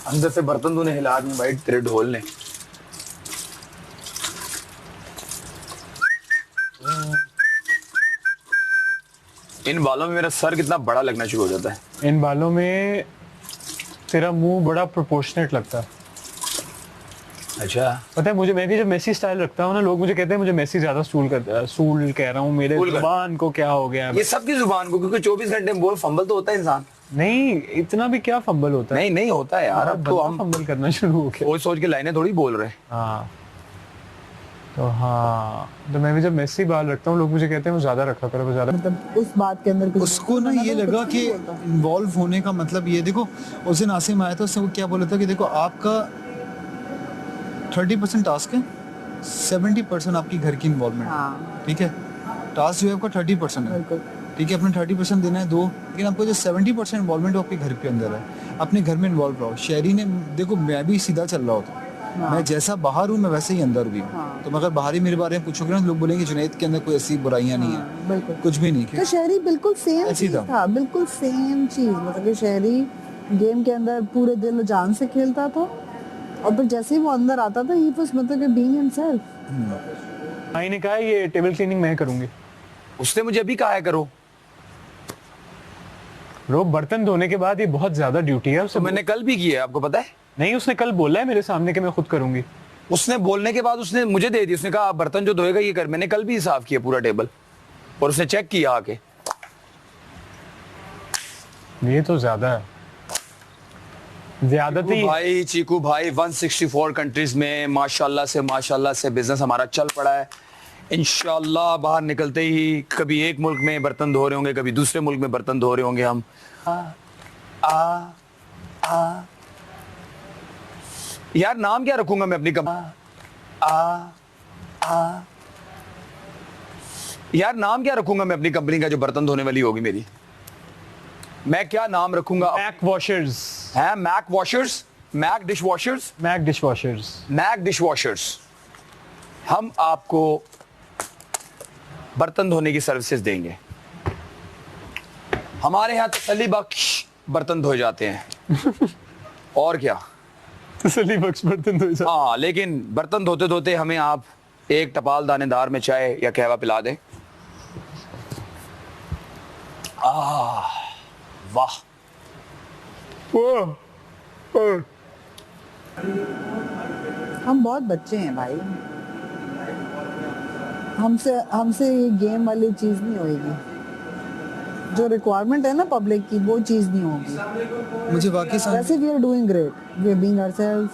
अंदर से बर्तन तूने हिला दिए भाई तेरे ढोल ने। इन बालों में मेरा सर कितना बड़ा लगना शुरू हो जाता है। इन बालों में तेरा मुंह बड़ा प्रोपोर्शनेट लगता है। अच्छा पता है मुझे, मैं भी जब मेसी स्टाइल रखता हूँ ना, लोग मुझे कहते हैं मुझे मेसी ज्यादा सूल कह रहा हूँ, मेरे जुबान को क्या हो गया है? ये सबकी जुबान को, क्योंकि 24 घंटे में बोल फंबल तो होता है इंसान। नहीं इतना भी क्या फंबल होता है। नहीं होता है यार, अब तो हम फंबल करना शुरू हो गया। सोच सोच के लाइनें थोड़ी बोल रहे हैं। हाँ तो मैं भी जब मेसी बाल रखता हूँ, लोग मुझे कहते हैं वो ज्यादा रखा करो, ज्यादा। मतलब उस बात के अंदर उसको ना ये लगा कि इन्वॉल्व होने का मतलब ये, देखो उस दिन आसिम आया था, उसने वो क्या बोला था कि देखो आपका 30% टास्क है, 70% आपकी घर की इन्वॉल्वमेंट। हाँ। ठीक है, टास्क जो है आपका 30% है, ठीक है, अपने 30% देना है दो, लेकिन आपको जो 70% इन्वॉल्वमेंट है आपके घर के अंदर है, अपने घर में इन्वॉल्व रहो। शहरी ने देखो, मैं भी सीधा चल रहा होता, मैं जैसा बाहर हूँ मैं वैसे ही अंदर भी हूँ। तो मगर बाहर ही मेरे बारे में पूछोगे ना, लोग बोलेंगे जुनैद के अंदर कोई ऐसी बुराइयां नहीं है, बिल्कुल कुछ भी नहीं। तो शहरी बिल्कुल सेम ऐसी चीज था। था, बिल्कुल सेम चीज। मतलब कि शहरी गेम के अंदर पूरे दिल जान से खेलता था, और फिर जैसे ही वो अंदर आता था ही वाज मतलब कि बीइंग हिमसेल्फ। भाई ने कहा ये टेबल क्लीनिंग मैं करूंगी। उसने मुझे अभी कहा है करो। रोब बर्तन धोने के बाद ये बहुत ज्यादा ड्यूटी है तो मैंने कल भी की है, आपको पता है? नहीं उसने कल बोला है मेरे सामने कि मैं खुद करूंगी। उसने बोलने के बाद उसने मुझे दे दी, उसने कहा आप बर्तन जो धोएगा ये कर। मैंने कल भी साफ किया पूरा टेबल, और उसने चेक किया आके। ये तो ज्यादा है, ज्यादती भाई चीकू भाई 164 कंट्रीज में माशाल्लाह से बिजनेस हमारा चल पड़ा है। इंशाल्लाह बाहर निकलते ही कभी एक मुल्क में बर्तन धो रहे होंगे, कभी दूसरे मुल्क में बर्तन धो रहे होंगे हम। यार नाम क्या रखूंगा मैं अपनी यार नाम क्या रखूंगा मैं अपनी कंपनी का जो बर्तन धोने वाली होगी मेरी? मैं क्या नाम रखूंगा? मैक वॉशर्स है। Mac washers, Mac dish washers, Mac dish washers, Mac dish washers. हम आपको बर्तन धोने की सर्विसेज देंगे। हमारे यहाँ तसल्ली बख्श बर्तन धोए जाते हैं। और क्या? तसल्ली बख्श बर्तन धोए जाते। हाँ, लेकिन बर्तन धोते धोते हमें आप एक टपाल दानेदार में चाय या कहवा पिला दें। वाह। हम बहुत बच्चे हैं भाई, हमसे ये गेम वाली चीज नहीं होगी। जो रिक्वायरमेंट है ना पब्लिक की, वो चीज नहीं होगी। मुझे वाकई वैसे we are doing great, we are being ourselves,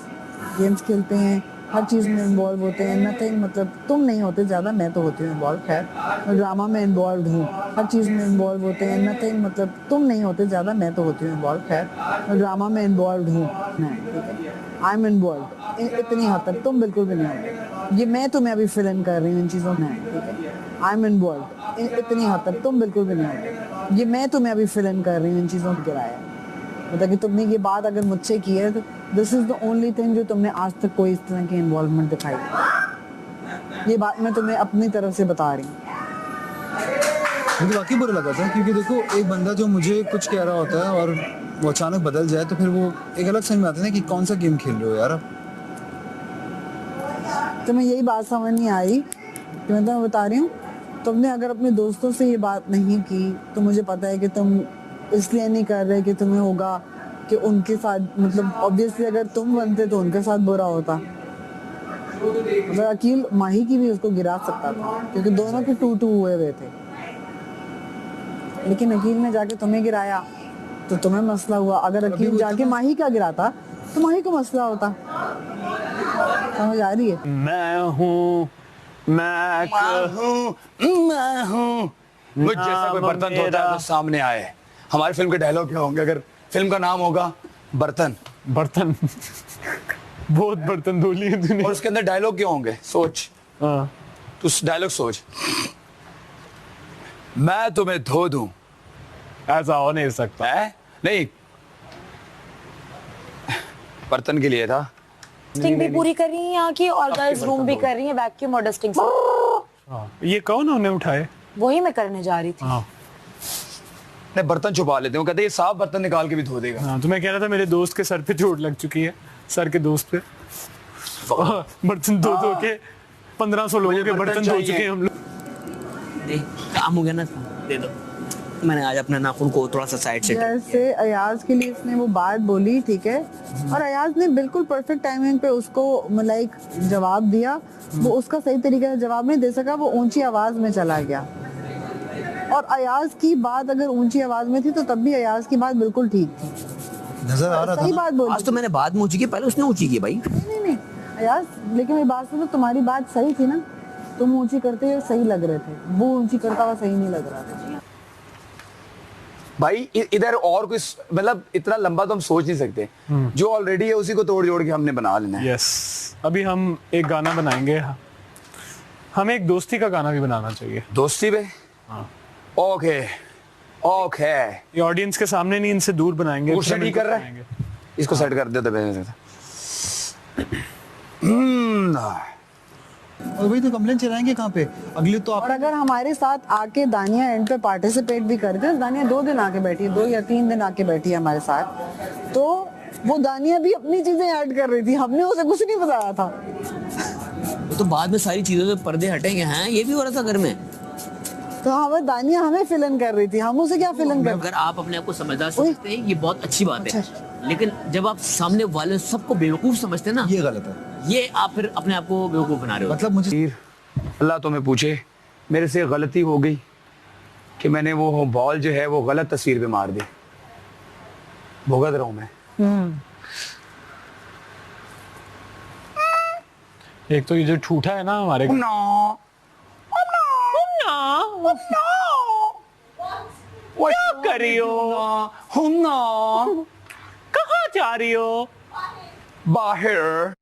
games खेलते हैं, हर चीज़ में इन्वॉल्व होते हैं। नथिंग मतलब तुम नहीं होते ज़्यादा, मैं तो होती हूँ इन्वॉल्व। खैर मैं ड्रामा में इन्वॉल्व हूँ, हर चीज़ में इन्वॉल्व होते हैं। नथिंग मतलब तुम नहीं होते ज़्यादा, मैं तो होती हूँ इन्वॉल्व। खैर मैं ड्रामा में इन्वॉल्व हूँ, आई एम इन्वॉल्व इतनी हद तक, तुम बिल्कुल भी नहीं होते। ये मैं तुम्हें अभी फिल इन कर रही हूँ इन चीज़ों में, ठीक है। आई एम इन्वॉल्व इतनी हद तक, तुम बिल्कुल भी नहीं होते। ये मैं तुम्हें अभी फिल इन कर रही हूँ इन चीज़ों को गिराया। मतलब कि तुमने ये बात अगर मुझसे की है तो this is the only thing जो तुमने आज तक कोई इस तरह की इन्वॉल्वमेंट दिखाई है। ये बात मैं तुम्हें अपनी तरफ से बता रही हूँ। मुझे वाकई बुरा लगा था, क्योंकि देखो एक बंदा जो मुझे कुछ कह रहा होता है और वो अचानक बदल जाए, तो फिर वो एक अलग समझ में आता है ना कि कौन सा गेम खेल रहे हो यार आप। तुम्हें यही बात समझ नहीं आई कि मैं तुम्हें बता रही हूँ। तुमने अगर अपने दोस्तों से ये बात नहीं की तो मुझे पता है कि तुम इसलिए नहीं कर रहे कि तुम्हें होगा कि उनके साथ, मतलब ऑब्वियसली अगर तुम बनते तो उनके साथ बुरा होता। अगर अकील माही की भी उसको गिरा सकता था, क्योंकि दोनों के 2-2 हुए थे। लेकिन अकील ने जाके तुम्हें गिराया तो तुम्हें मसला हुआ। अगर अकील जाके माही का गिराता तो माही को मसला होता। समझ आ रही है? मैं हूँ मुझ जैसा कोई बर्तन धोता है तो सामने आए। हमारी फिल्म के डायलॉग क्या होंगे अगर फिल्म का नाम होगा बर्तन? बर्तन बहुत बर्तन धो लिए तूने। और उसके अंदर डायलॉग क्या होंगे? सोच, हाँ तू डायलॉग सोच। मैं तुम्हें धो दूं, ऐसा हो नहीं सकता है? नहीं, बर्तन के लिए था। डस्टिंग भी पूरी कर रही है यहाँ की, और गर्ल्स रूम भी कर रही है वैक्यूम और डस्टिंग। ये कौन उन्हें उठाए? वही मैं करने जा रही थी। हाँ अपने बर्तन छुपा लेते हैं, वो कहते हैं ये साफ बर्तन निकाल के भी धो देगा। हाँ, तो मैं कह रहा था मेरे दोस्त के सर पे चोट लग चुकी है, सर के दोस्त पे बर्तन धो धो के 1500 लोगों के बर्तन धो चुके हैं हम लोग। देख काम हो गया ना, दे दो। मैंने आज अपने नाखून को थोड़ा सा साइड से जैसे अयाज के लिए इसने वो बात बोली, ठीक है, और अयाज ने बिल्कुल परफेक्ट टाइमिंग पे उसको लाइक जवाब दिया। वो उसका सही तरीके से जवाब नहीं दे सका, वो ऊंची आवाज में चला गया। और अयाज की बात अगर ऊंची आवाज में थी तो तब भी अयाज की बात बिल्कुल ठीक थी, नजर आ रहा था सही ना? बात बोली। आज तो मैंने बाद में ऊंची की, पहले उसने ऊंची की भाई। नहीं अयाज, लेकिन मेरी बात सुनो, तुम्हारी बात सही थी ना, तुम ऊंची करते हुए सही लग रहे थे, वो ऊंची करता हुआ सही नहीं लग रहा था। भाई इधर और कुछ मतलब इतना लंबा तो हम सोच नहीं सकते, जो ऑलरेडी है उसी को तोड़ जोड़ के हमने बना लेना है। यस, अभी हम एक गाना बनाएंगे, हमें एक दोस्ती का गाना भी बनाना चाहिए। दोस्ती पे? हाँ। ओके ओके, ये ऑडियंस के सामने नहीं, इनसे दूर बनाएंगे। वो सेट ही कर रहा है, इसको सेट कर देते पहले। और वही तो कंप्लेन चलाएंगे कहाँ पे अगले तो और आप। अगर हमारे साथ आके दानिया एंड पे पार्टिसिपेट भी करते हैं, दानिया 2 दिन आके बैठी है, 2 या 3 दिन आके बैठी है हमारे साथ, तो वो दानिया भी अपनी चीजें ऐड कर रही थी, हमने उसे कुछ नहीं बताया था। वो तो बाद में सारी चीजों से पर्दे हटेंगे। हैं ये भी हो रहा था घर में। तो हमें दानिया हमें फिल इन कर रही थी, हम उसे क्या फिल इन कर। अगर आप अपने आप को समझदार समझते हैं ये बहुत अच्छी बात है, लेकिन जब आप सामने वाले सबको बेवकूफ समझते हैं ना, ये गलत है। ये आप फिर अपने आप को बेवकूफ बना रहे हो। मतलब मुझे अल्लाह तुम्हें पूछे, मेरे से गलती हो गई कि मैंने वो बॉल जो है वो गलत तस्वीर पे मार दी, भुगत रहा हूं मैं। एक तो ये जो ठूठा है ना हमारे क्या कर रही हो, कहाँ जा रही हो? बाहर।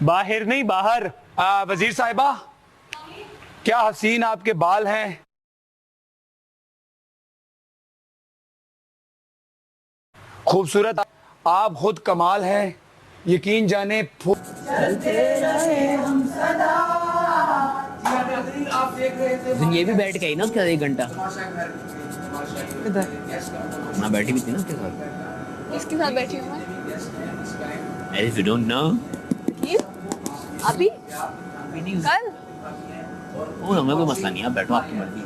बाहर नहीं बाहर। वजीर साहिबा, क्या हसीन आपके बाल हैं। खूबसूरत आप खुद कमाल हैं, यकीन जाने ये भी बैठ गई ना उसके साथ 1 घंटा। मैं बैठी भी थी ना उसके साथ। इसके साथ बैठी हूँ मैं। If you don't know, अभी नहीं कल वो हमें कोई मसला नहीं है, आप बैठो, आपकी मर्जी है।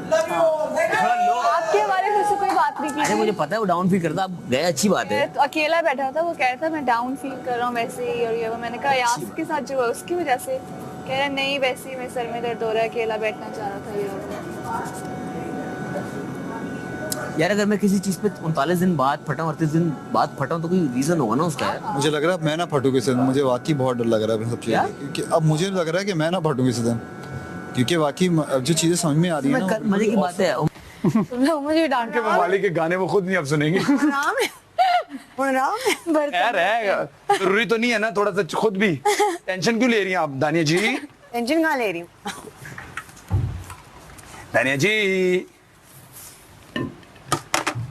आपके बारे में से कोई बात नहीं की अरे थी। मुझे पता है वो डाउन फील करता, आप गए, अच्छी बात है। तो अकेला बैठा था, वो कह रहा था मैं डाउन फील कर रहा हूँ वैसे ही, और ये वो। मैंने कहा यास के साथ जो है उसकी वजह से, कह रहा नहीं वैसे ही, मैं सर में दर्द हो रहा है, अकेला बैठना चाह रहा था ये वो। यार अगर मैं किसी चीज पे 39 दिन बाद फटा हूँ, 38 दिन बाद फटा हूँ, तो कोई रीजन होगा ना उसका यार। मुझे लग रहा है मैं ना फटूं किसी दिन, मुझे वाकई बहुत डर लग रहा है सब चीजें, क्योंकि अब मुझे लग रहा है कि मैं ना फटूं किसी दिन, क्योंकि वाकई अब जो चीजें समझ में आ रही है ना। मजे की बात है। तुम लोग मुझे डांट के ममालिक के गाने वो खुद नहीं अब सुनेंगे। आराम है, आराम है, बर्तन खैर है, जरूरी तो नहीं है ना, थोड़ा सा खुद भी टेंशन क्यों ले रही हैं आप दानिया जी? टेंशन कहाँ ले रही हूँ। दानिया जी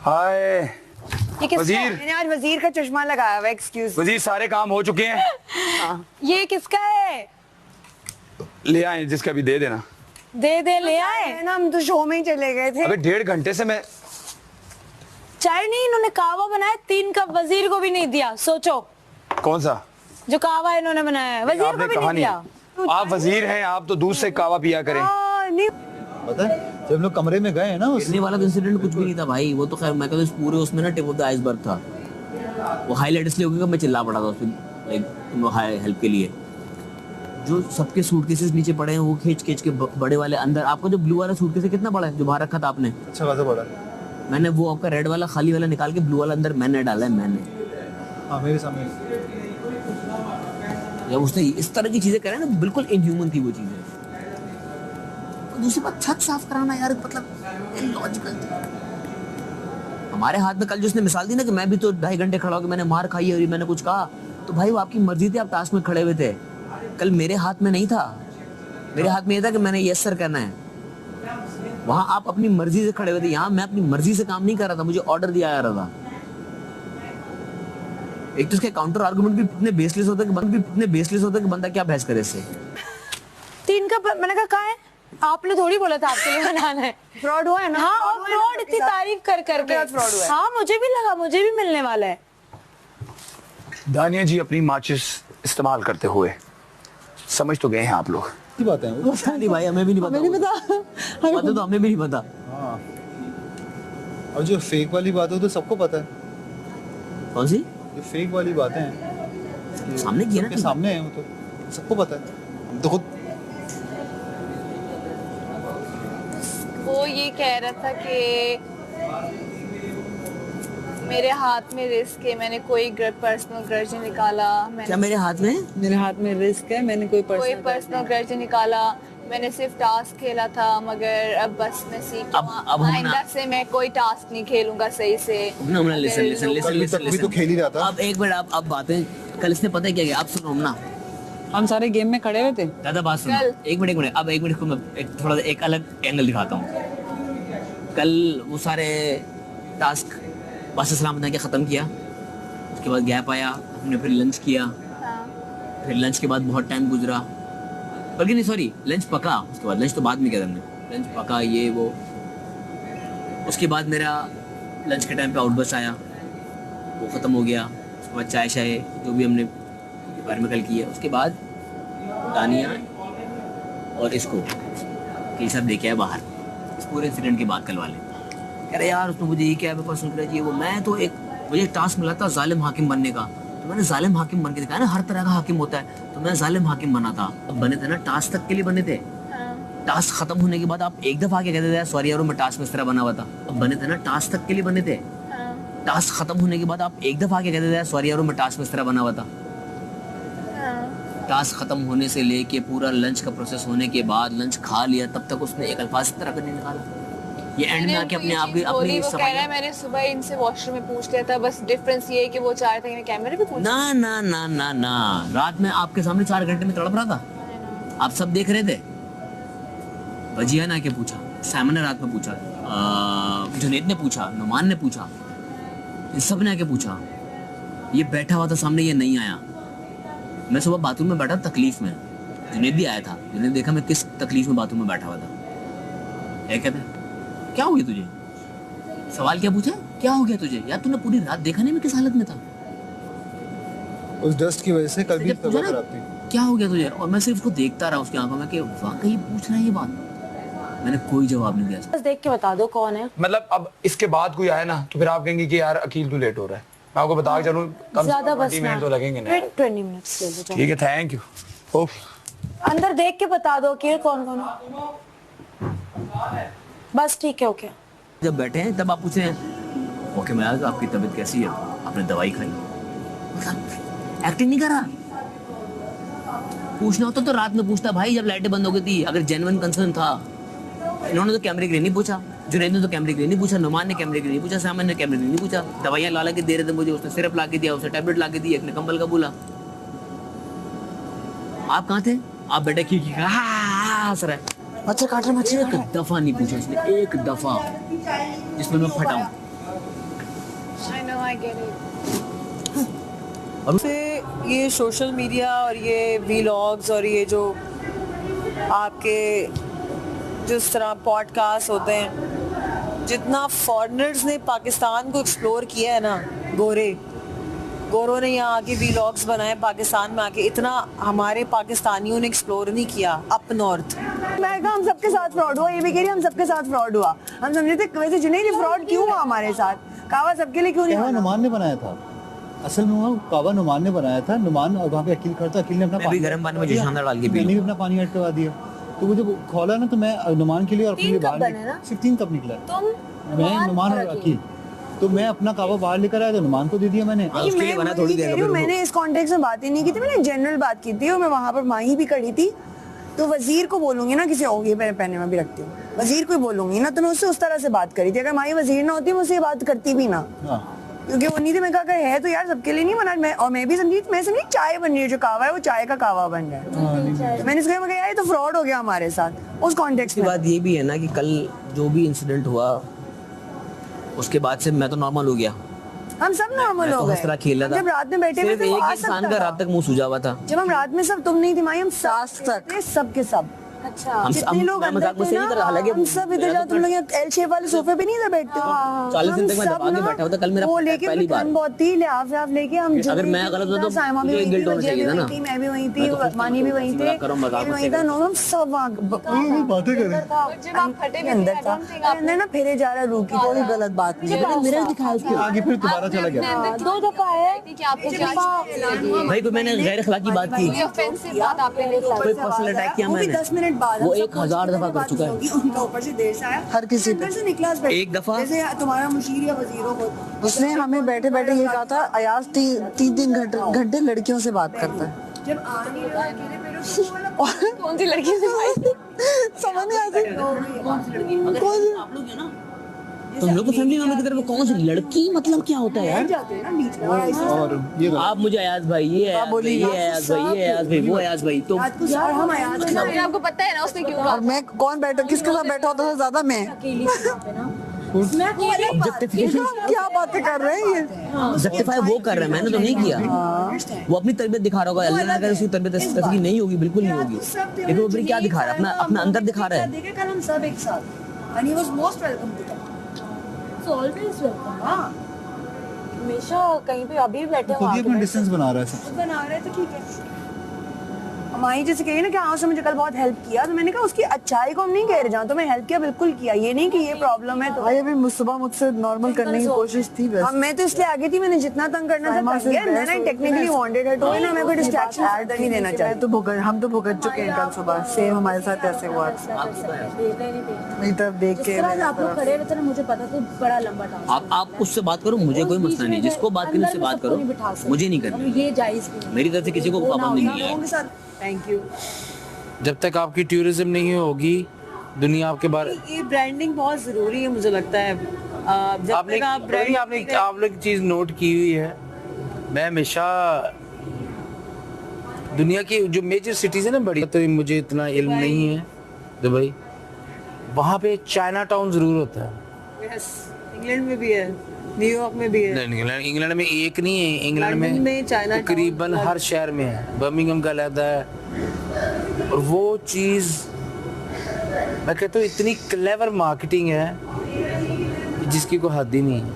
हाय। ये किसका वजीर। है? मैंने आज वजीर का चश्मा लगाया हुआ, एक्सक्यूज। वजीर सारे काम हो चुके हैं, ये किसका है? ले आए, जिसका भी दे देना। दे ले आए ना, हम तो शो में ही चले गए थे। अबे 1.5 घंटे से मैं चाय नहीं, इन्होंने कावा बनाया 3 कप, वजीर को भी नहीं दिया। सोचो कौन सा जो कावा इन्होंने बनाया है, वजीर को आपने भी कहा नहीं दिया। आप वजीर हैं, आप तो दूध से कावा पिया करें। नहीं पता है जब हम लोग कमरे में गए हैं ना गिरने वाला इंसिडेंट कुछ भी नहीं था भाई, वो तो खैर मैं कहता हूँ पूरे उसमें ना टिप ऑफ द आइसबर्ग था। वो हाईलाइट इसलिए हो गया कि मैं चिल्ला पड़ा था उसमें, लाइक तुम लोग हेल्प के लिए। जो सबके सूटकेसेस नीचे पड़े हैं वो खींच के बड़े वाले अंदर। आपका जो ब्लू वाला सूटकेस है कितना बड़ा है जो बाहर रखा था आपने? अच्छा खासा पड़ा। मैंने वो आपका रेड वाला खाली वाला निकाल के ब्लू वाला अंदर मैंने डाला है। मैंने हाँ मेरे सामने। जब उसने इस तरह की चीजें करे ना, बिल्कुल इनह्यूमन थी वो चीजें। दूसरी बात छत साफ कराना यार, मतलब इलॉजिकल थी। हमारे हाथ में कल जो उसने मिसाल दी ना कि मैं भी तो 2.5 घंटे खड़ा होकर मैंने मार खाई है और मैंने कुछ कहा, तो भाई वो आपकी मर्जी थी, आप टास्क में खड़े हुए थे। कल मेरे हाथ में नहीं था, मेरे हाथ में ये था कि मैंने यस सर करना है। वहां आप अपनी मर्जी से खड़े हुए थे, यहाँ मैं अपनी मर्जी से काम नहीं कर रहा था, मुझे ऑर्डर दिया जा रहा था। एक तो उसके काउंटर आर्गुमेंट भी इतने बेसलेस होता है कि बंदा क्या बहस करे इससे। 3 का मैंने कहा कहाँ है? आपने थोड़ी बोला था आपके लिए बनाना है। फ्रॉड हुआ है ना? हाँ, और फ्रॉड इतनी तारीफ कर करके फ्रॉड हुआ है। हाँ, मुझे भी लगा, मुझे भी मिलने वाला है। दानिया जी अपनी माचिस इस्तेमाल करते हुए समझ तो गए हैं आप लोग। की बात है वो। नहीं भाई, हमें भी नहीं पता। हमें नहीं पता तो हमें भी नहीं पता। हाँ। और जो फेक वाली बात है वो तो सबको पता है। कौन सी? जो फेक वाली बातें हैं सामने किया ना सबके सामने है, वो तो सबको पता है। हम तो खुद वो ये कह रहा था कि मेरे हाथ में रिस्क है, मैंने कोई पर्सनल ग्रज नहीं निकाला। क्या मेरे हाथ में? मेरे हाथ में रिस्क है, मैंने कोई पर्सनल ग्रज नहीं निकाला। मैंने सिर्फ टास्क खेला था, मगर अब बस मैं सीख अब आइंदा से मैं कोई टास्क नहीं खेलूंगा सही से। लिसन तक भी तो खेल ही रहा था। अब एक मिनट, अब बातें कल इसने पता है क्या किया? आप सुनो ना, हम सारे गेम में खड़े हुए थे। दादा बात सुनो। कल। एक मिनट अब एक मिनट को मैं थोड़ा एक अलग एंगल दिखाता हूँ। कल वो सारे टास्क बस सलाम बना के ख़त्म किया, उसके बाद गैप आया, हमने फिर लंच किया, हाँ। फिर लंच के बाद बहुत टाइम गुजरा, बल्कि नहीं सॉरी, लंच पका, उसके बाद लंच तो बाद में किया हमने, लंच पका ये वो। उसके बाद मेरा लंच के टाइम पे आउटबस आया, वो ख़त्म हो गया। उसके बाद चाय शाय जो भी हमने घर में कल किया, उसके बाद दानिया और इसको ये सब देखे है बाहर, इस पूरे इंसिडेंट की बात कल वाले कह रहे यार उसने मुझे ये क्या पर्सनल करना चाहिए वो। मैं तो मुझे एक टास्क मिला था जालिम हाकिम बनने का, तो मैंने जालिम हाकिम बन के दिखाया ना, हर तरह का हाकिम होता है, तो मैं जालिम हाकिम बना था। अब बने थे ना टास्क तक के लिए बने थे, टास्क खत्म होने के बाद आप एक दफा आके कहते थे सॉरी यार मैं टास्क में इस तरह बना हुआ था। अब बने थे ना टास्क तक के लिए बने थे, टास्क खत्म होने के बाद आप एक दफा आके कहते थे सॉरी यार मैं टास्क में इस तरह बना हुआ था। टास्क खत्म होने से लेके पूरा लंच का प्रोसेस होने के बाद लंच खा लिया, तब तक उसने एक अल्फाज इस तरह का नहीं निकाला। ये एंड में आके अपने आप भी अपनी वो कह रहा है मैंने सुबह इनसे वॉशरूम में पूछ लिया था, बस डिफरेंस ये है कि वो चाह रहे थे कि मैं कैमरे पे पूछ। ना ना ना ना ना, रात में आपके सामने 4 घंटे में तड़प रहा था, आप सब देख रहे थे। वजिया ने आके पूछा, सैमन ने रात में पूछा, जुनैद ने पूछा, नुमान ने पूछा, इन सब ने आके पूछा। ये बैठा हुआ था सामने, ये नहीं आया। मैं सुबह बाथरूम में बैठा तकलीफ में, जुनैद भी आया था, जुनैद देखा मैं किस तकलीफ में बाथरूम में बैठा हुआ था। क्या कहते हैं क्या हो गया तुझे? सवाल क्या पूछा? क्या हो गया तुझे? यार तूने पूरी रात देखा नहीं मैं किस हालत में था? उस डस्ट की वजह से कल भी तबीयत खराब थी। क्या हो गया तुझे? और मैं सिर्फ उसको देखता रहा उसकी आंखों में कि वाकई पूछ रहा है ये बात। मैंने कोई जवाब नहीं दिया। बस देख के बता दो कौन है। मतलब अब इसके बाद कोई आए ना तो फिर आप कहेंगे कि यार अकील तू लेट हो रहा है। मैं आपको बता के चलूं कम ज्यादा बस 20 मिनट तो लगेंगे ना। 20 मिनट्स ले लो। ठीक है, थैंक यू। ओह अंदर देख के बता दो कि कौन कौन है। बस ठीक है, ओके। जब बैठे हैं तब आप पूछे हैं ओके मैं तो आपकी तबीयत कैसी है, आपने दवाई खाई? एक्टिंग नहीं कर रहा। पूछना होता तो रात में पूछता भाई, जब लाइटें बंद हो गई थी। अगर जेन्युइन कंसर्न था, इन्होंने तो कैमरे के लिए नहीं पूछा, जुनैद ने तो कैमरे के लिए नहीं पूछा, नुमान ने कैमरे के लिए नहीं पूछा, सामन ने कैमरे के लिए नहीं पूछा। दवाइयाँ ला के दे रहे थे मुझे, उसने सिरप ला के दिया, उसने टैबलेट ला के दी, एक ने कंबल का बोला। आप कहाँ थे? आप बेटा की हंस रहा है, मच्छर काट रहा, मच्छर। एक दफा नहीं पूछा उसने, एक दफा जिसमें मैं फटा हूँ। I know, I get it. से ये सोशल मीडिया और ये वीलॉग्स और ये जो आपके जिस तरह पॉडकास्ट होते हैं, जितना फॉरेनर्स ने पाकिस्तान को एक्सप्लोर किया है ना, गोरों ने यहाँ आके वीलॉग्स बनाए पाकिस्तान में आके, इतना हमारे पाकिस्तानियों ने एक्सप्लोर नहीं किया अप नॉर्थ। मैं कहा हम सबके साथ फ्रॉड हुआ, ये भी कह रही हम सबके साथ फ्रॉड हुआ। हम समझे थे वैसे जुनैद फ्रॉड क्यों हुआ हमारे साथ, कावा सबके लिए क्यों नहीं कहवा बना? नुमान ने बनाया था, असल में वो कावा नुमान ने बनाया था। नुमान और वहाँ पे अकील खड़ा था, अकील ने अपना मैं भी गर्म पानी में जोशाना डाल के पी मैंने भी अपना पानी ऐड करवा दिया। तो वो जब खोला ना तो मैं नुमान के लिए और अपने लिए 3 कप बाहर बने ना? सिर्फ 3 कप निकला। तुम मैं नुमान और अकील, तो मैं अपना कावा बाहर लेकर आया तो नुमान को दे दिया मैंने। नहीं, उसके लिए मैं बना वही थोड़ी कह देर रही हूँ, में मैंने इस कॉन्टेक्स्ट में बात ही नहीं की थी, मैंने जनरल बात की थी। और मैं वहाँ पर माही भी खड़ी थी, तो वजीर को बोलूंगी ना, किसी और ये पहने में भी रखती हूँ, वजीर को ही बोलूंगी ना, तो मैं उससे उस तरह से बात करी थी। अगर माही वजीर ना होती मैं उससे बात करती भी ना, क्योंकि वो नहीं थी। मैं कहा है तो यार सबके लिए नहीं बना। मैं भी समझी चाय बन रही है, जो कावा है वो चाय का कावा बन रहा है। मैंने इसको कहा यार ये तो फ्रॉड हो गया हमारे साथ उस कॉन्टेक्स्ट में। बात ये भी है ना कि कल जो भी इंसिडेंट हुआ उसके बाद से मैं तो नॉर्मल हो गया, हम सब नॉर्मल हो हंस गए। रहा खेल रहा था। जब रात में बैठे हुए सिर्फ थे वो एक आ इंसान सकता का था। रात तक मुंह सूजा हुआ था। जब हम रात में सब, तुम नहीं थी माई, हम सास तक। सब के सब। अच्छा जितने लोग मैं अंदर मजाक थे मुझसे नहीं कर रहा, ना, हालांकि हम सब इधर जाओ, तुम लोग यहाँ एल शेप वाले सोफे पे नहीं इधर बैठते हो। 40 दिन हम तक मैं सब दबा के ना, बैठा हुआ था, कल मेरा वो लेके पहली बार। ठंड बहुत थी, लिहाफ लेके हम अगर मैं गलत होता तो साइमा भी मुझे वहीं थी, गिल्ट होना वजिया भी चाहिए था वहीं ना। थी, मैं भी वहीं थी, मैं तो खुद मानी भी वहीं थे, मजाक कर रहा हूँ, मजाक ये भी मत वहीं था, करो। लोग हम सब बातें करें। जब आप फटे भी अंदर थे, I था। don't think आप अंदर ना फेरे जा रहा रूकी, कोई गलत बात नहीं है। मिरर दिखाया उसको। आगे फिर दोबारा चला गया। दो दफा है कि आपको क्या भाई कोई मैंने गैर अखलाकी बात की, कोई ऑफेंसिव बात आपने नहीं कोई पर्सनल अटैक किया वो भी मैंने, 10 मिनट बाद वो हम सब 1000 दफा कर चुका है। उनका ऊपर से देर से आया, हर किसी पे। अंदर से निकला बैठ- एक दफा? जैसे तुम्हारा मुशीर या वजीरों को उसने हमें बैठे बैठे ये कहा था, अयाज 3 घंटे लड़कियों से बात करता है। जब आ नहीं रहा अकेले पैरों से वो वाला कौन सी लड़की से भाई समझ नहीं आती। आप लोग है ना, तुम लोग तो फैमिली मेंबर की तरफ कौन सी लड़की, मतलब क्या होता है यार? जाते हैं ना बीच में और ये गलत। आप मुझे अयाज भाई, ये अयाज भाई, ये अयाज भाई, ये अयाज भाई, वो अयाज भाई, तो रात को और हम आया फिर आपको पता है ना उसने क्यों और मैं कौन बैठा, किसके साथ बैठा होता था ज्यादा? मैं। क्या बातें कर रहे हैं ये? जस्टिफाई वो कर रहे हैं, मैंने तो नहीं किया। वो अपनी तरबियत दिखा रहा होगा, अल्लाह ना करे उसकी तरबियत इस तरह की नहीं होगी, बिल्कुल नहीं होगी। लेकिन वो फिर क्या दिखा रहा है, अपना अपना अंदर दिखा रहा है। देखे कल हम सब एक साथ, and he was most welcome to that. So always welcome. हाँ, हमेशा कहीं पे अभी बैठे खुद ही अपना डिस्टेंस बना रहा है सब। बना रहे तो ठीक है। हमारी जैसे कही ना कि हाँ उसने मुझे कल बहुत हेल्प किया, तो मैंने कहा उसकी अच्छाई को हम नहीं कह रहे, जहाँ तो मैं हेल्प किया बिल्कुल किया, ये नहीं कि ये प्रॉब्लम है तो भाई अभी सुबह मुझसे नॉर्मल करने की कोशिश थी हाँ, बस। मैं तो इसलिए आगे थी, मैंने जितना तंग करना था साइमा कर से दिया, बहस मैंने हो- टेक्निकली वांटेड है तो ना मैं कोई डिस्ट्रैक्शन ऐड नहीं देना मैं चाहती। तो हम तो भुगत चुके हैं कल सुबह, सेम हमारे साथ ऐसे हुआ। मेरी तरफ देख के आप लोग खड़े रहते ना, मुझे पता था बड़ा लंबा टास्क। आप उससे बात करो, मुझे कोई मसला नहीं, जिसको बात करनी उससे बात करो, मुझे नहीं करनी। ये जायज नहीं है। मेरी तरफ से किसी को पाबंदी नहीं है। लोगों के साथ थैंक यू। जब तक आपकी टूरिज्म नहीं होगी, दुनिया आपके बारे ये ब्रांडिंग बहुत जरूरी है मुझे लगता है। जब आपने तक आप आप लोग चीज नोट की हुई है, मैं हमेशा दुनिया की जो मेजर सिटीज है ना बड़ी, तो मुझे इतना इल्म नहीं है, दुबई, वहाँ पे चाइना टाउन जरूर होता है। यस, इंग्लैंड में भी है, न्यूयॉर्क में भी है, नहीं, इंग्लैंड में एक नहीं है, इंग्लैंड लंदन में चाइना तकरीबन टाउन हर शहर में है, बर्मिंघम का अलग है। और वो चीज़ मैं कहता हूँ इतनी क्लेवर मार्केटिंग है जिसकी कोई हद ही नहीं है।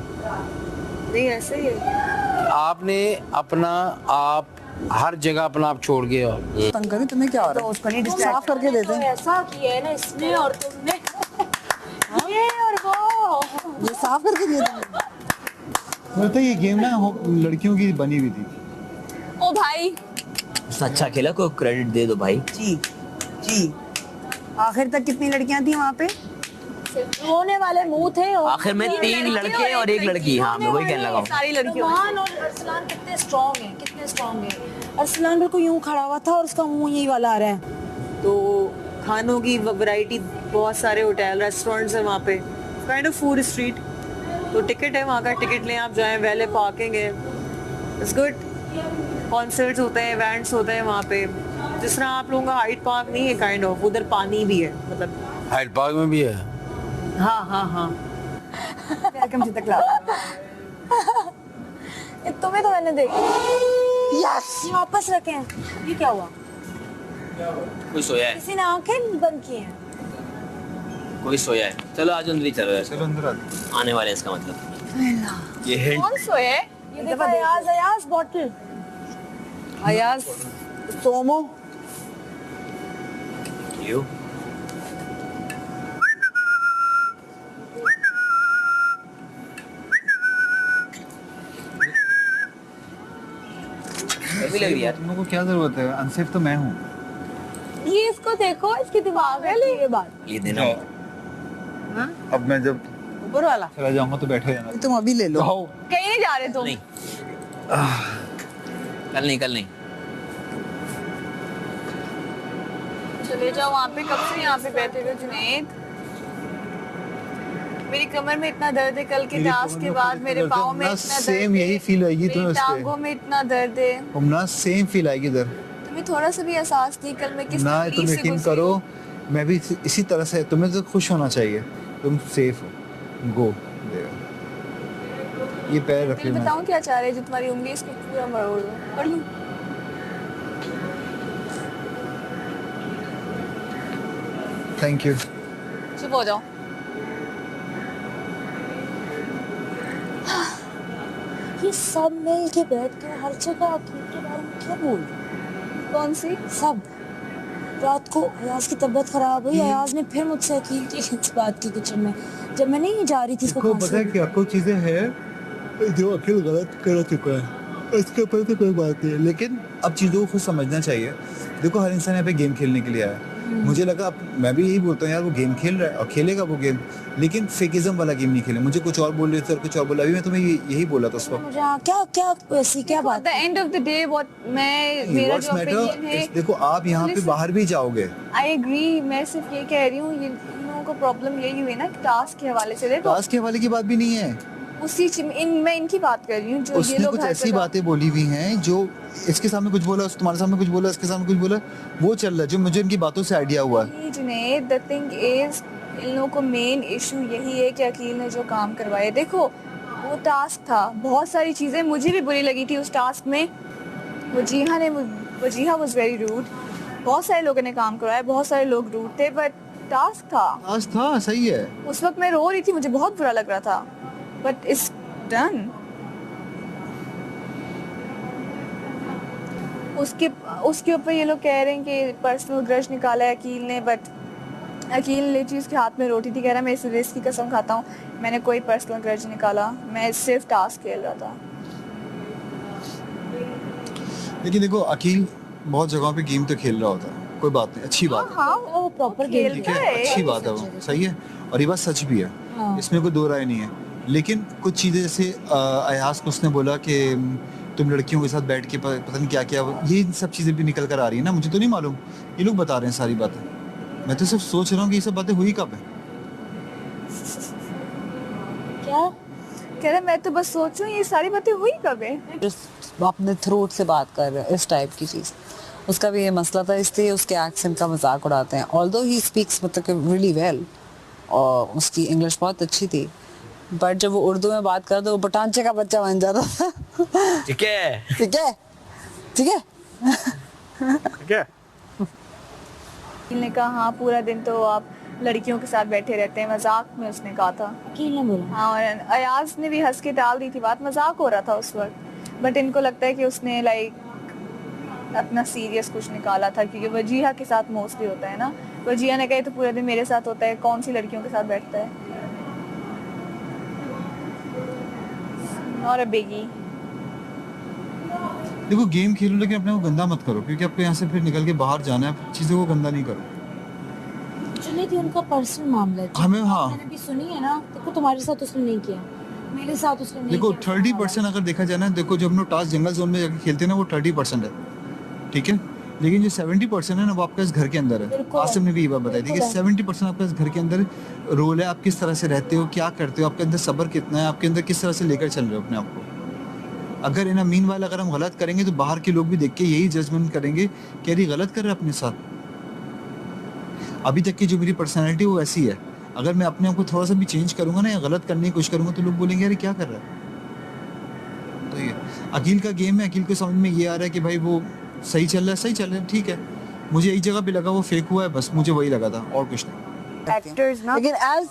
नहीं ऐसे ही है। आपने अपना आप हर जगह अपना आप छोड़ गए हो। तंग करें, तुम्हें क्या हो रहा है? उसको नहीं साफ करके देते हैं। ऐसा किया है ना इसने और तुमने, ये और वो। ये साफ करके दिए तुमने। लगता है ये गेम ना लड़कियों की बनी हुई थी। ओ भाई उसने अच्छा खेला, कोई क्रेडिट दे दो भाई। जी जी, आखिर तक कितनी लड़कियां थी वहाँ पे? रोने वाले मुंह थे और आखिर में 3 लड़के और 1 लड़की, हाँ मैं वही कहने लगा हूँ। सारी लड़कियों नुमान और अरसलान कितने स्ट्रांग हैं, कितने स्ट्रांग हैं। अरसलान बिल्कुल यूं खड़ा हुआ था और उसका मुंह यही वाला आ रहा है। तो खानों की वैरायटी, बहुत सारे होटल रेस्टोरेंट्स हैं वहाँ पे, काइंड ऑफ फूड स्ट्रीट। तो टिकट है वहाँ का, टिकट लें आप, जाएं, वैले पार्किंग है, इट्स गुड। कॉन्सर्ट्स होते हैं, इवेंट्स होते हैं वहाँ पे, जिस तरह आप लोगों का हाइड पार्क नहीं है काइंड ऑफ, उधर पानी भी है, मतलब हाइड पार्क में भी है। हाँ हाँ हाँ। Welcome to the club. तुम्हें तो मैंने देखा। यस, ये वापस रखें। ये क्या हुआ? कोई सोया है, किसी ने आंखें बंद की हैं। कोई सोया है। चलो आज अंदर ही चलो, ऐसे चलो अंदर आते। आने वाले हैं इसका मतलब। ये हिंट कौन सोए? ये देखो अयाज, अयाज बॉटल। अयाज सोमो क्यों? कैसी लग रही है यार? तुम लोगों को क्या जरूरत है? अनसेफ तो मैं हूँ। ये इसको देखो, इसकी दिमाग है ये बात। ये देना अब मैं जब ऊपर वाला चला जाऊंगा तो बैठे रहना। तुम अभी ले लो। कहीं नहीं जा रहे तुम? नहीं, कल नहीं। चले जाओ वहाँ पे, कब से यहाँ पे बैठे हुए जुनैद? मेरी कमर में इतना दर्द है, कल के टास्क के बाद मेरे पाँव में इतना दर्द सेम है, यही फील आएगी मेरी तुम्हें उस टांगों पे। में इतना दर्द है। ना सेम फील आएगी इधर। तुम्हें थोड़ा सा भी एहसास नहीं कल मैं किस ना तकलीफ तुम से यकीन गुजरी करो, हूँ। मैं भी इसी तरह से। तुम्हें तो खुश होना चाहिए, तुम सेफ हो। गो ये पैर रख दिल मैं बताऊं क्या चाह रहे हैं, जो तुम्हारी उंगली है, इसको पूरा मरोड़ दो। पढ़ लूं? Thank you. चुप हो जाओ। ये सब मिल के बैठ के हर जगह अकील के बारे में क्या बोल रहे हैं? कौन सी? सब। रात को अयाज की तबीयत खराब हुई, अयाज ने फिर मुझसे अकील की इस बात की किचन में, जब मैं नहीं जा रही थी इसको देखो खांसी पता है क्या, कुछ चीजें हैं जो अकील गलत कर चुका है, इसके ऊपर तो कोई बात नहीं है, लेकिन अब चीज़ों को खुद समझना चाहिए। देखो हर इंसान यहाँ पे गेम खेलने के लिए आया है। मुझे लगा मैं भी यही बोलता हूँ यार, वो गेम खेल रहा है और खेलेगा वो गेम, लेकिन फेकिज्म वाला गेम नहीं खेले। मुझे कुछ और बोल रहे थे और कुछ और बोला, अभी मैं तुम्हें यही बोला था उस वक्त। मुझे क्या क्या ऐसी क्या बात the end of the day मेरा जो ओपिनियन है, देखो आप यहाँ पे बाहर भी जाओगे, आई एग्री, मैं सिर्फ ये कह रही हूँ, ये इन लोगों को प्रॉब्लम यही हुई ना कि टास्क के हवाले से। देखो टास्क के हवाले की बात भी नहीं है, मैं इनकी बात कर रही हूँ जो ये उसने लोग कुछ हर ऐसी जगह- बातें बोली हुई हैं जो इसके सामने कुछ बोला, तुम्हारे सामने कुछ बोला, इसके सामने कुछ बोला, वो चल रहा है जो मुझे इनकी बातों से आइडिया हुआ है। ये जुनैद, द थिंग इज, इन लोगों को मेन इशू यही है कि अकील ने जो काम करवाया, देखो वो टास्क था, बहुत सारी चीजें मुझे भी बुरी लगी थी उस टास्क में। वजीहा वाज वेरी रूड, बहुत सारे लोगों ने काम करवाया, बहुत सारे लोग रूड थे, बट टास्क था। टास्क था, सही है। उस वक्त मैं रो रही थी, मुझे बहुत बुरा लग रहा था, बट इट्स डन। उसके ऊपर ये लोग कह रहे हैं कि पर्सनल ग्रज निकाला है अकील ने, बट अकील लिटरली उसके हाथ में रोटी थी, कह रहा मैं इस रिस्क की कसम खाता हूँ, मैंने कोई पर्सनल ग्रज निकाला, मैं सिर्फ टास्क खेल रहा था। लेकिन देखो अकील बहुत जगहों पे गेम तो खेल रहा होता है, कोई बात नहीं, अच्छी बात है, हाँ वो प्रॉपर खेल ठीक है, अच्छी बात है, वो सही है और ये बात सच भी है, इसमें कोई दो राय नहीं है। लेकिन कुछ चीज़ें जैसे अयाज को उसने बोला कि तुम लड़कियों के साथ बैठ के पता नहीं क्या क्या, ये सब चीज़ें भी निकल कर आ रही है ना, मुझे तो नहीं मालूम, ये लोग बता रहे हैं सारी बातें, मैं तो सिर्फ सोच रहा हूँ कि ये सब बातें हुई कब है। क्या कह रहा मैं तो बस सोच रही हूँ ये सारी बातें हुई कब है। अपने थ्रोट से बात कर रहे हैं, इस टाइप की चीज़, उसका भी ये मसला था, इसलिए उसके एक्सेंट का मजाक उड़ाते हैं। ऑल्दो ही स्पीक्स मतलब रियली वेल और उसकी इंग्लिश बहुत अच्छी थी, बट जब वो उर्दू में बात करता तो वो पटांचे का बच्चा बन जाता था। ठीक है, ठीक है, ठीक है, क्या अकील ने कहा हाँ पूरा दिन तो आप लड़कियों के साथ बैठे रहते हैं, मजाक में उसने कहा था। अकील ने बोला? हाँ, और अयाज ने भी हंस के टाल दी थी बात, मजाक हो रहा था उस वक्त, बट इनको लगता है कि उसने लाइक अपना सीरियस कुछ निकाला था, क्योंकि वजीहा के साथ मोस्टली होता है ना। वजीहा ने कहा तो पूरे दिन मेरे साथ होता है, कौन सी लड़कियों के साथ बैठता है। Not a biggie. देखो गेम खेलो लेकिन अपने को गंदा मत करो, क्योंकि आपको यहाँ से फिर निकल के बाहर जाना है, चीज़ों को गंदा नहीं करो। जुनैद, उनका पर्सनल मामला है, हमें हाँ मैंने भी सुनी है ना, देखो तुम्हारे साथ उसने नहीं किया, मेरे साथ उसने नहीं देखो किया। 30% अगर देखा जाए ना, देखो जब हम लोग टास्क जंगल जोन में जाके खेलते हैं ना, वो 30% है, ठीक है, लेकिन जो 70% है ना वो आपका इस घर के अंदर है। बिल्कुल। आसिम ने भी ये बात बताई थी कि 70% आपका इस घर के अंदर रोल है, आप किस तरह से रहते हो, क्या करते हो, आपके अंदर सब्र कितना है, आपके अंदर किस तरह से लेकर चल रहे हो अपने आप को। अगर इन मीनवाइल अगर हम गलत करेंगे तो बाहर के लोग भी देख के यही जजमेंट करेंगे कि अरे गलत कर रहे हैं अपने साथ। अभी तक की जो मेरी पर्सनैलिटी वो ऐसी है, अगर मैं अपने आप को थोड़ा सा भी चेंज करूंगा ना या गलत करने की कोशिश करूंगा तो लोग बोलेंगे अरे क्या कर रहा है। तो ये अकील का गेम है, अकील को समझ में ये आ रहा है कि भाई वो सही चल रहा है, सही चल रहा है, ठीक है। मुझे एक जगह पे लगा वो फेक हुआ है, बस मुझे वही लगा था और कुछ नहीं। एक्टर्स ना लेकिन as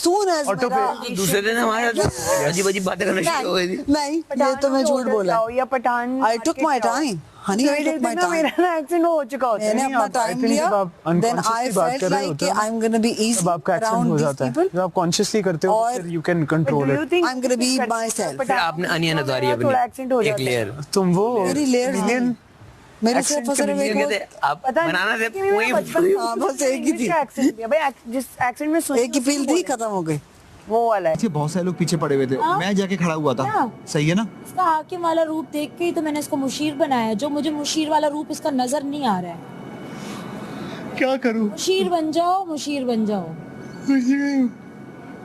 soon as मेरा दूसरे दिन हमारे अजीब अजीब बातें करना शुरू हो गई थी। नहीं, ये तो मैं झूठ बोला। या Pathan I took my time, honey, I took my time. मेरा ना एक्सीडेंट हो चुका होता है। मैंने अपना टाइम लिया, then I felt like I'm gonna be easy जब आपका एक्सेंट around हो these जाता है, people. जब आप कॉन्शियसली करते हो और- फिर you can control it. I'm gonna be myself. फिर आपने अनियन उतारी थोड़ा एक्सीडेंट हो अपनी एक जाता है। लेयर। तुम वो मेरी layers विलेन मेरे accent सिर्फ सिर्फ का एक कहते वो- आप बनाना से वही हाँ, बस एक ही थी, एक्सेंट दिया भाई, जिस एक्सेंट में सुन एक ही फील थी, खत्म हो गई। वो वाला है। ऐसे बहुत सारे लोग पीछे पड़े हुए थे, मैं जाके खड़ा हुआ था, हाँ। सही है ना। इसका हाकिम वाला रूप देख के ही तो मैंने इसको मुशीर बनाया, जो मुझे मुशीर वाला रूप इसका नजर नहीं आ रहा है। क्या करूं, मुशीर बन जाओ, मुशीर बन जाओ।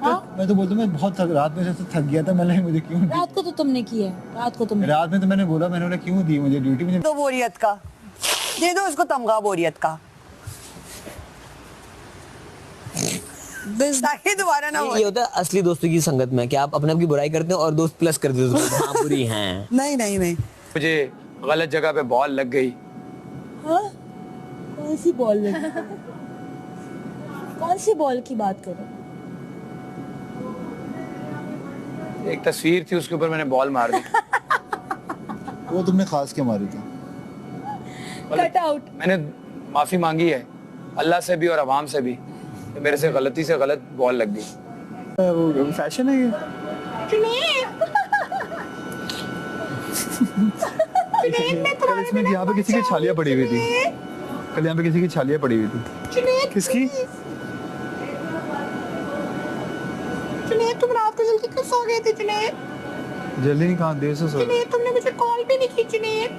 हाँ? मैं तो बोलता हूँ मैं बहुत रात में से थक गया था, मैंने मुझे क्यों दी? रात को तो तुमने किया है, रात को तुमने। रात में तो मैंने बोला, मैंने बोला क्यों दी मुझे ड्यूटी, मुझे तो बोरियत का दे दो इसको, तमगा बोरियत का। ताकि दोबारा ना हो। ये होता है असली दोस्तों की संगत में कि आप अपने आप की बुराई करते हो और दोस्त प्लस कर देते हो, हाँ बुरी हैं। नहीं नहीं नहीं, मुझे गलत जगह पे बॉल लग गई। हाँ? कौन सी बॉल लगी? कौन सी बॉल की बात कर रहे हो? एक तस्वीर थी उसके ऊपर मैंने बॉल मार दी। वो तुमने खास क्या मारी थी? Cut out. मैंने माफी मांगी है अल्लाह से भी और अवाम से भी कि मेरे से गलती से गलत बॉल लग गई। वो फैशन है ये। कल इसमें यहाँ पे किसी की छालियाँ पड़ी हुई थी। कल यहाँ पे किसी की छालियाँ पड़ी हुई थी। किसकी? जुनैद तुम रात को जल्दी क्यों सो गए थे जुनैद? जल्दी नहीं, कहाँ देर से सो। जुनैद तुमने मुझे कॉल भी नहीं की जुनैद।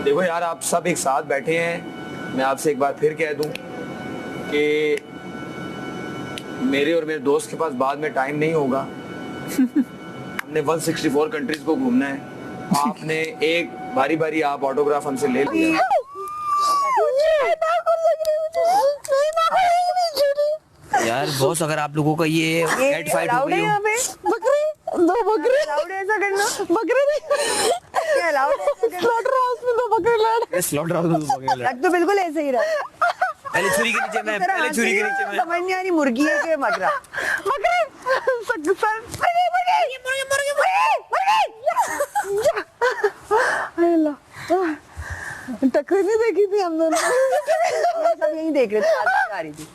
देखो यार आप सब एक साथ बैठे हैं, मैं आपसे एक बार फिर कह दूं कि मेरे और मेरे दोस्त के पास बाद में टाइम नहीं होगा। हमने 164 कंट्रीज को घूमना है। आपने एक बारी बारी आप ऑटोग्राफ हमसे ले लिया। यार बॉस, अगर आप लोगों का ये कैट फाइट हो गई हो, बकरी, 2 बकरे अलाउड है ऐसा करना? बकरे नहीं क्या अलाउड है? स्लॉटर हाउस में 2 बकरे लड़। स्लॉटर हाउस में तो बकरे लड़। लग तो बिल्कुल ऐसे ही रहा। पहले छुरी के नीचे मैं, पहले छुरी के नीचे मैं। समझ नहीं आ रही मुर्गी है कि बकरा। बकरी टक्कर नहीं देखी थी हम दोनों। सब यही देख रहे थे, आवाज़ आ रही थी।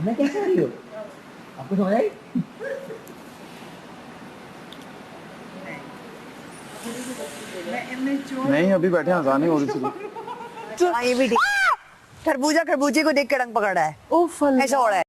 मैं क्या कर रही हो? आपको समझ आई? नहीं, अभी बैठे हैं, अज़ान ही हो रही थी। हाँ ये भी ठीक। खरबूजा खरबूजे को देख के रंग पकड़ा है, ऐसा हो रहा है।